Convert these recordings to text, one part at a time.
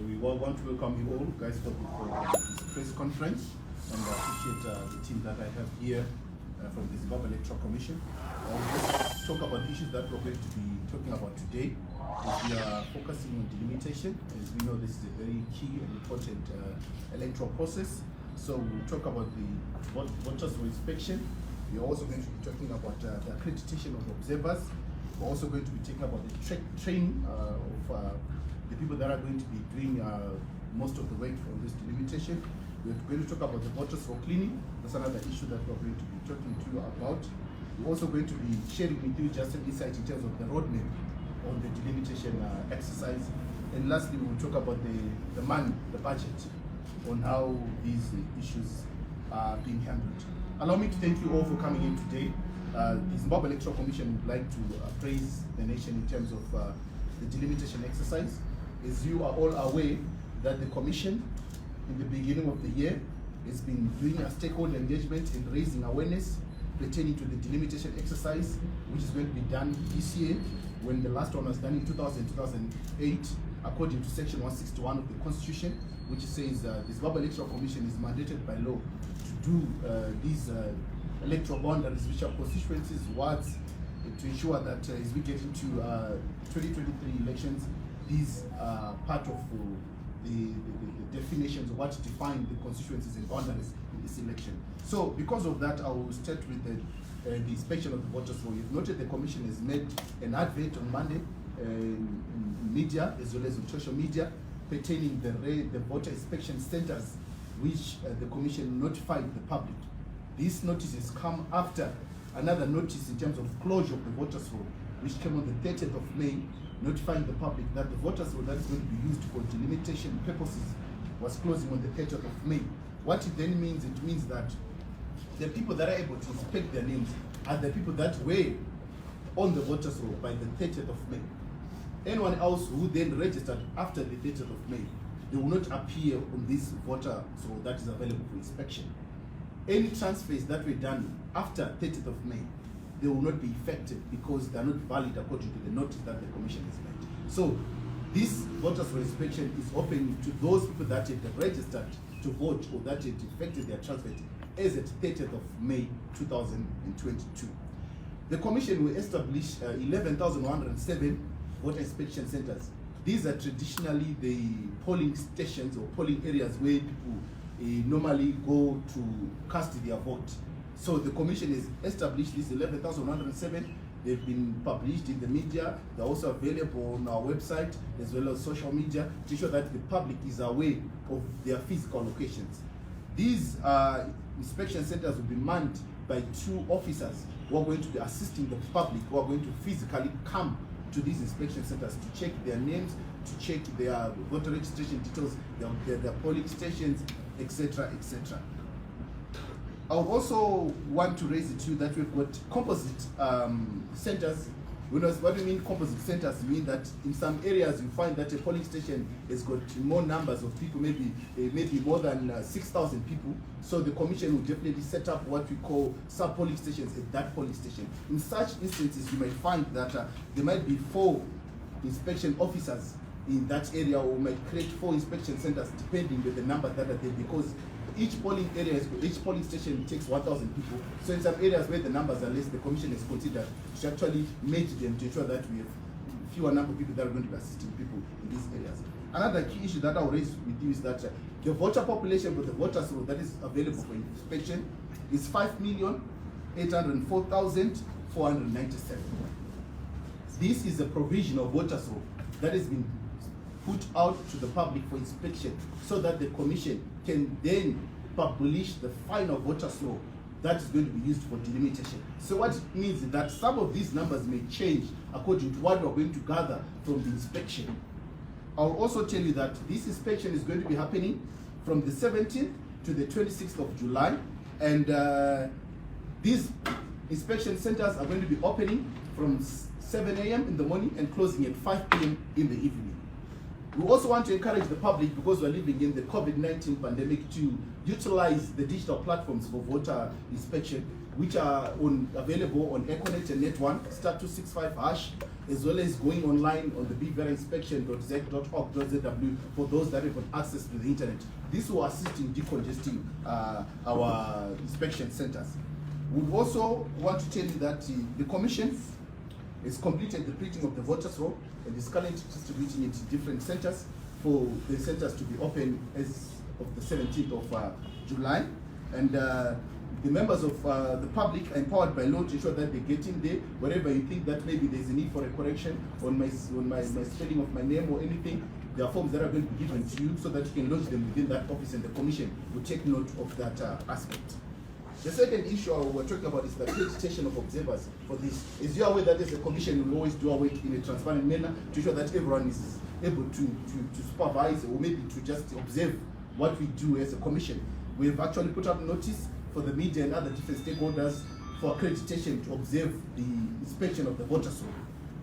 We want to welcome you all, guys, for this press conference, and I appreciate the team that I have here from the Zimbabwe Electoral Commission. Let's talk about the issues that we're going to be talking about today. We are focusing on delimitation. As we know, this is a very key and important electoral process. So we'll talk about the voters for inspection. We're also going to be talking about the accreditation of observers. We're also going to be talking about the training of the people that are going to be doing most of the work for this delimitation. We're going to talk about the voters for cleaning. That's another issue that we're going to be talking to you about. We're also going to be sharing with you just an insight in terms of the roadmap on the delimitation exercise. And lastly, we'll talk about the money, the budget, on how these issues are being handled. Allow me to thank you all for coming in today. The Zimbabwe Electoral Commission would like to praise the nation in terms of the delimitation exercise. As you are all aware that the Commission, in the beginning of the year, has been doing a stakeholder engagement and raising awareness pertaining to the delimitation exercise, which is going to be done this year, when the last one was done in 2008, according to Section 161 of the Constitution, which says the Zimbabwe Electoral Commission is mandated by law to do these electoral boundaries, which are constituencies, wards, to ensure that as we get into 2023 elections, these are part of the definitions of what define the constituencies and boundaries in this election. So because of that, I will start with the inspection of the voters roll. You've noted the Commission has made an advert on Monday in media as well as on social media pertaining the voter inspection centers which the Commission notified the public. This notice has come after another notice in terms of closure of the voters roll, which came on the 30th of May, notifying the public that the voters roll that is going to be used for delimitation purposes was closing on the 30th of May. What it then means, it means that the people that are able to inspect their names are the people that were on the voters roll by the 30th of May. Anyone else who then registered after the 30th of May, they will not appear on this voter roll that is available for inspection. Any transfers that were done after 30th of May, they will not be effective because they are not valid according to the notice that the Commission has made. So this voters for inspection is open to those people that had registered to vote or that had effected their transfer as at 30th of May 2022. The Commission will establish 11,107 voter inspection centers. These are traditionally the polling stations or polling areas where people normally go to cast their vote. So the Commission has established these 11,107. They've been published in the media. They're also available on our website as well as social media to ensure that the public is aware of their physical locations. These inspection centers will be manned by 2 officers who are going to be assisting the public, who are going to physically come to these inspection centers to check their names, to check their voter registration details, their polling stations, etc., etc. I would also want to raise it to you that we've got composite centers. What do you mean composite centers? You mean that in some areas you find that a polling station has got more numbers of people, maybe more than 6,000 people. So the Commission will definitely set up what we call sub-polling stations at that polling station. In such instances, you might find that there might be 4 inspection officers in that area, or might create 4 inspection centers depending on the number that are there, because each polling station takes 1,000 people. So in some areas where the numbers are less, the Commission has considered to actually merge them to ensure that we have fewer number of people that are going to be assisting people in these areas. Another key issue that I will raise with you is that the voter population for the voters roll that is available for inspection is 5,804,497. This is a provision of voters roll that has been put out to the public for inspection so that the Commission can then publish the final voters roll that is going to be used for delimitation. So what it means is that some of these numbers may change according to what we're going to gather from the inspection. I'll also tell you that this inspection is going to be happening from the 17th to the 26th of July, and these inspection centers are going to be opening from 7 a.m. in the morning and closing at 5 p.m. in the evening. We also want to encourage the public, because we're living in the COVID-19 pandemic, to utilize the digital platforms for voter inspection, which are available on Econet and Net1, *265#, as well as going online on the bigverinspection.zec.org.zw for those that have got access to the internet. This will assist in decongesting our inspection centers. We would also want to tell you that the Commission has completed the printing of the voters' roll and is currently distributing it to different centers for the centers to be open as of the 17th of July. And the members of the public are empowered by law to ensure that they get in there wherever you think that maybe there's a need for a correction on my spelling of my name or anything. There are forms that are going to be given to you so that you can lodge them within that office, and the Commission will take note of that aspect. The second issue we're talking about is the accreditation of observers for this. As you are aware that as a Commission, we always do our work in a transparent manner to ensure that everyone is able to supervise or maybe to just observe what we do as a Commission. We have actually put out notice for the media and other different stakeholders for accreditation to observe the inspection of the voters' roll.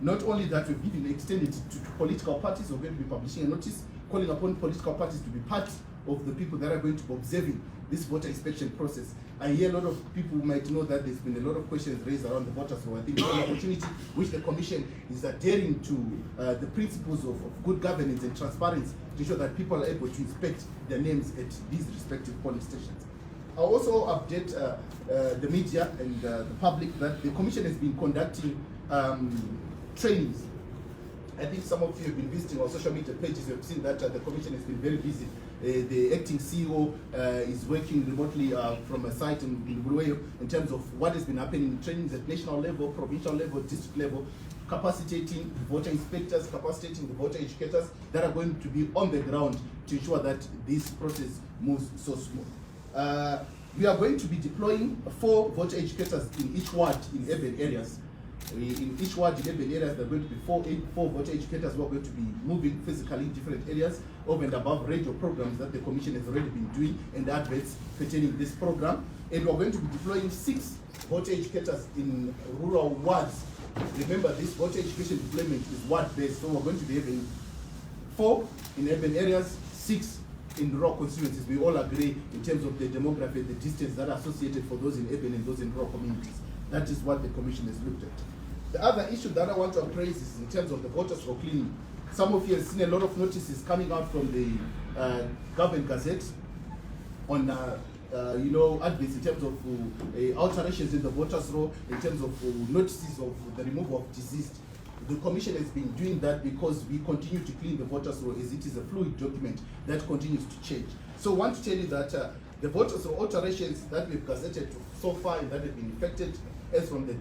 Not only that, we've given extended to political parties. We're going to be publishing a notice calling upon political parties to be part of the people that are going to be observing this voter inspection process. I hear a lot of people who might know that there's been a lot of questions raised around the voters' roll. I think it's an opportunity which the Commission is adhering to the principles of good governance and transparency to ensure that people are able to inspect their names at these respective polling stations. I'll also update the media and the public that the Commission has been conducting trainings. I think some of you have been visiting our social media pages. You have seen that the Commission has been very busy. The acting CEO is working remotely from a site in Bulawayo in terms of what has been happening in trainings at national level, provincial level, district level, capacitating the voter inspectors, capacitating the voter educators that are going to be on the ground to ensure that this process moves so smooth. We are going to be deploying 4 voter educators in each ward in urban areas. In each ward in urban areas, there are going to be 4 voter educators who are going to be moving physically in different areas, over and above radio programs that the Commission has already been doing and adverts pertaining this program. And we are going to be deploying 6 voter educators in rural wards. Remember, this voter education deployment is ward-based, so we're going to be having 4 in urban areas, 6 in rural constituencies. We all agree in terms of the demography, the distance that are associated for those in urban and those in rural communities. That is what the Commission has looked at. The other issue that I want to appraise is in terms of the voters' roll cleaning. Some of you have seen a lot of notices coming out from the Government Gazette on adverts in terms of alterations in the voters' roll, in terms of notices of the removal of deceased. The Commission has been doing that because we continue to clean the voters' roll, as it is a fluid document that continues to change. So I want to tell you that the voters' roll alterations that we've gazetted so far and that have been effected as from the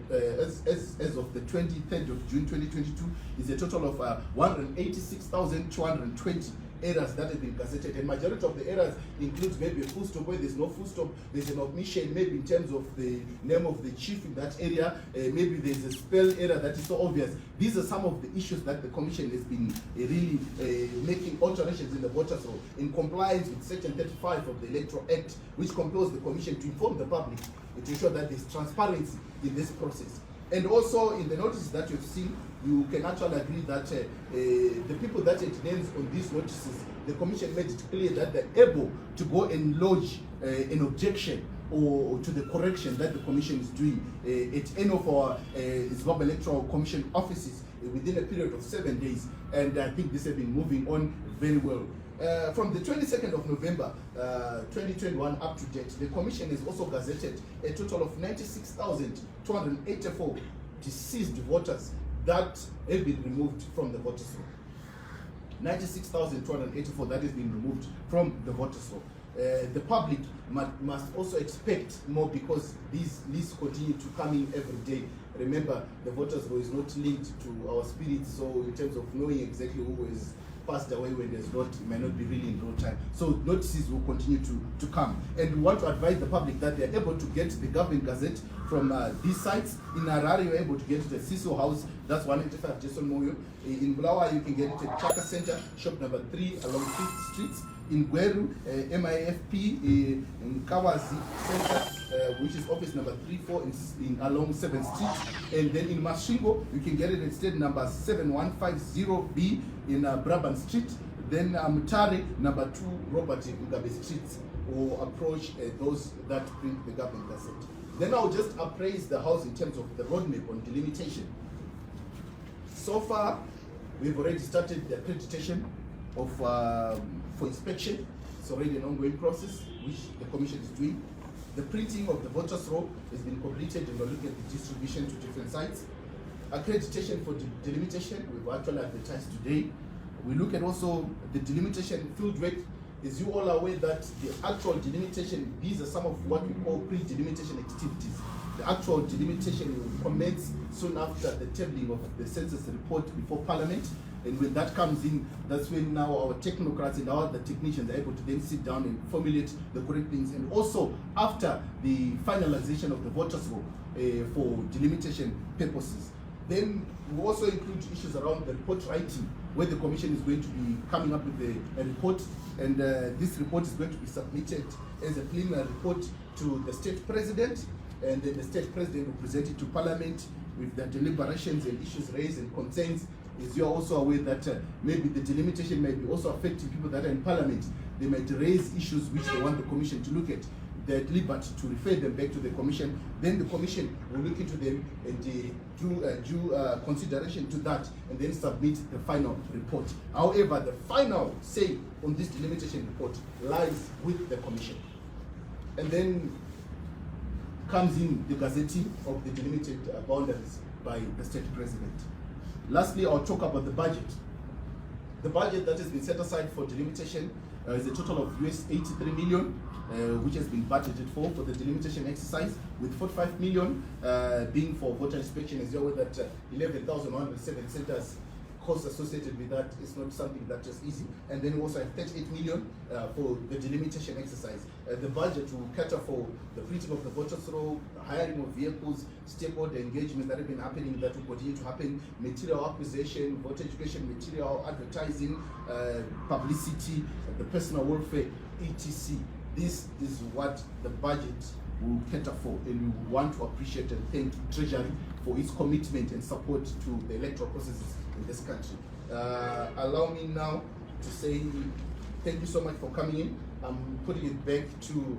as of the 23rd of June 2022 is a total of 186,220 errors that have been gazetted, and majority of the errors includes maybe a full stop where there's no full stop, there's an omission maybe in terms of the name of the chief in that area, maybe there's a spell error that is so obvious. These are some of the issues that the Commission has been really making alterations in the voters' roll in compliance with Section 35 of the Electoral Act, which compels the Commission to inform the public to ensure that there's transparency in this process. And also in the notices that you've seen, you can actually agree that the people that had names on these notices, the Commission made it clear that they're able to go and lodge an objection or to the correction that the Commission is doing at any of our Zimbabwean Electoral Commission offices within a period of 7 days. And I think this has been moving on very well. From the 22nd of November 2021 up to date, the Commission has also gazetted a total of 96,284 deceased voters that have been removed from the voters' roll. 96,284 that has been removed from the voters' roll. The public must also expect more because these lists continue to come in every day. Remember, the voters' roll is not linked to our spirits, so in terms of knowing exactly who is passed away when there's not, it might not be really in real time. So notices will continue to come. And we want to advise the public that they're able to get the Government Gazette from these sites. In Harare, you're able to get it at CISO House, that's 185 Jason Moyo. In Bulawayo, you can get it at Chaka Center, shop number 3 along 5th Street. In Gweru, MIFP, in Kawazi Center, which is office number 34 along 7th Street. And then in Mashingo, you can get it at state number 7150B in Brabant Street. Then Mutare, number 2, Robert Mugabe Streets, will approach those that print the government gazette. Then I'll just appraise the House in terms of the roadmap on delimitation. So far, we've already started the accreditation of for inspection. It's already an ongoing process, which the Commission is doing. The printing of the voters' roll has been completed, and we're looking at the distribution to different sites. Accreditation for delimitation, we've actually advertised today. We look at also the delimitation field work. Is you all aware that the actual delimitation, these are some of what we call pre-delimitation activities. The actual delimitation will commence soon after the tabling of the census report before Parliament. And when that comes in, that's when now our technocrats and our other technicians are able to then sit down and formulate the correct things. And also after the finalization of the voters' roll for delimitation purposes. Then we also include issues around the report writing, where the Commission is going to be coming up with a report, and this report is going to be submitted as a preliminary report to the State President, and then the State President will present it to Parliament with the deliberations and issues raised and concerns. As you are also aware that maybe the delimitation may be also affecting people that are in Parliament. They might raise issues which they want the Commission to look at. They're at liberty to refer them back to the Commission. Then the Commission will look into them and do due consideration to that, and then submit the final report. However, the final say on this delimitation report lies with the Commission. And then comes in the gazetting of the delimited boundaries by the State President. Lastly, I'll talk about the budget. The budget that has been set aside for delimitation is a total of $83 million, which has been budgeted for the delimitation exercise, with 45 million being for voter inspection. As you're aware that 11,107 centers costs associated with that is not something that is easy. And then we also have 38 million for the delimitation exercise. The budget will cater for the printing of the voters' roll, hiring of vehicles, stakeholder engagement that have been happening, that will continue to happen, material acquisition, voter education material, advertising, publicity, the personal welfare, etc. This is what the budget will cater for, and we want to appreciate and thank Treasury for its commitment and support to the electoral processes in this country. Allow me now to say thank you so much for coming in. I'm putting it back to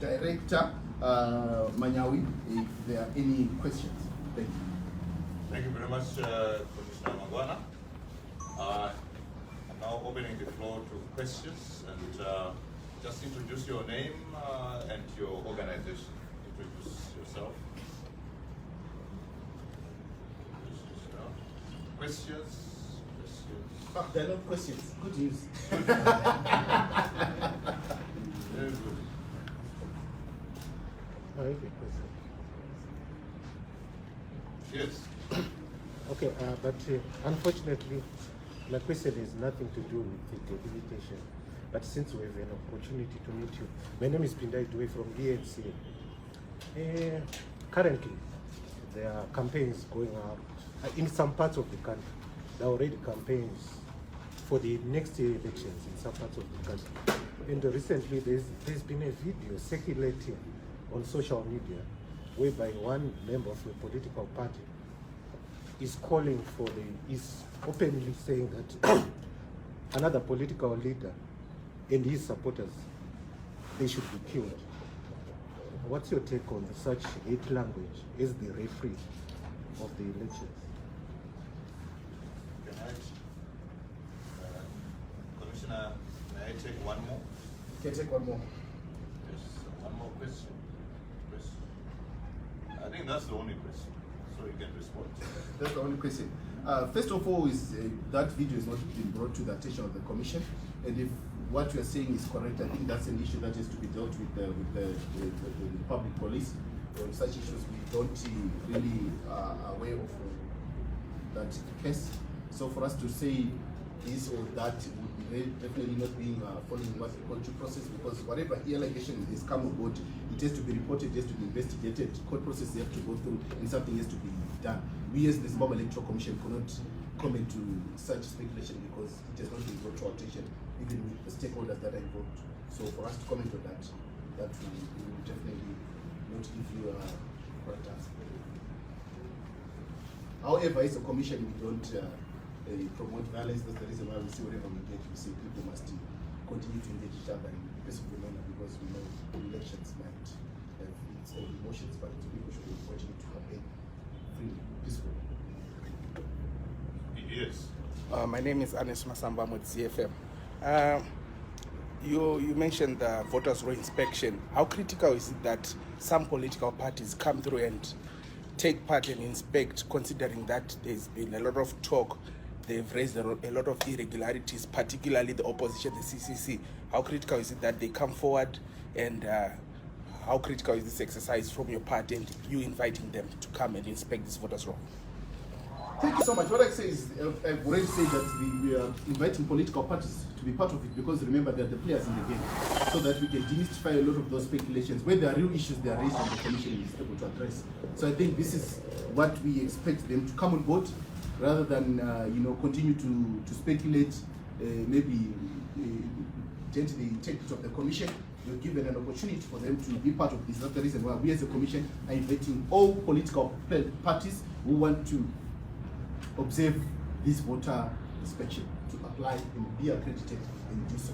Director Manyawi if there are any questions. Thank you. Thank you very much, Commissioner Magwana. I'm now opening the floor to questions, and just introduce your name and your organization. Introduce yourself. Questions? There are no questions. Good news. Very good. Yes. Okay, but unfortunately, my question has nothing to do with the delimitation. But since we have an opportunity to meet you, my name is Pindai Dwe from DNC. Currently, there are campaigns going out in some parts of the country. There are already campaigns for the next year elections in some parts of the country. And recently, there's been a video circulating on social media whereby one member of a political party is calling for is openly saying that another political leader and his supporters, they should be killed. What's your take on such hate language as the referee of the elections? Can I, Commissioner, may I take one more? You can take one more. Yes, one more question. I think that's the only question, so you can respond. That's the only question. First of all, is that video is not been brought to the attention of the Commission, and if what you are saying is correct, I think that's an issue that has to be dealt with the public police. On such issues, we don't really aware of that case. So for us to say this or that would be definitely not being following what the due process, because whatever allegation has come about, it has to be reported, it has to be investigated, court process have to go through, and something has to be done. We as the Zimbabwean Electoral Commission cannot comment to such speculation because it has not been brought to our attention, even with the stakeholders that are involved. So for us to comment on that, we will definitely not give you a correct answer. However, as a commission, we don't promote violence. That's the reason why we see whenever we engage, we say people must continue to engage each other in a peaceful manner, because we know elections might have its own emotions, but people should continue to campaign freely, peacefully. Yes. My name is Anis Masamba with ZFM. You mentioned the voters' roll inspection. How critical is it that some political parties come through and take part and inspect, considering that there's been a lot of talk, they've raised a lot of irregularities, particularly the opposition, the CCC. How critical is it that they come forward, and how critical is this exercise from your party and you inviting them to come and inspect this voters' roll? Thank you so much. What I say is, I've already said that we are inviting political parties to be part of it, because remember, they're the players in the game, so that we can demystify a lot of those speculations. Where there are real issues, they are raised and the commission is able to address. So I think this is what we expect them to come on board, rather than continue to speculate. Maybe gently take it of the commission. You're given an opportunity for them to be part of this. That's the reason why we as a commission are inviting all political parties who want to observe this voter inspection to apply and be accredited and do so.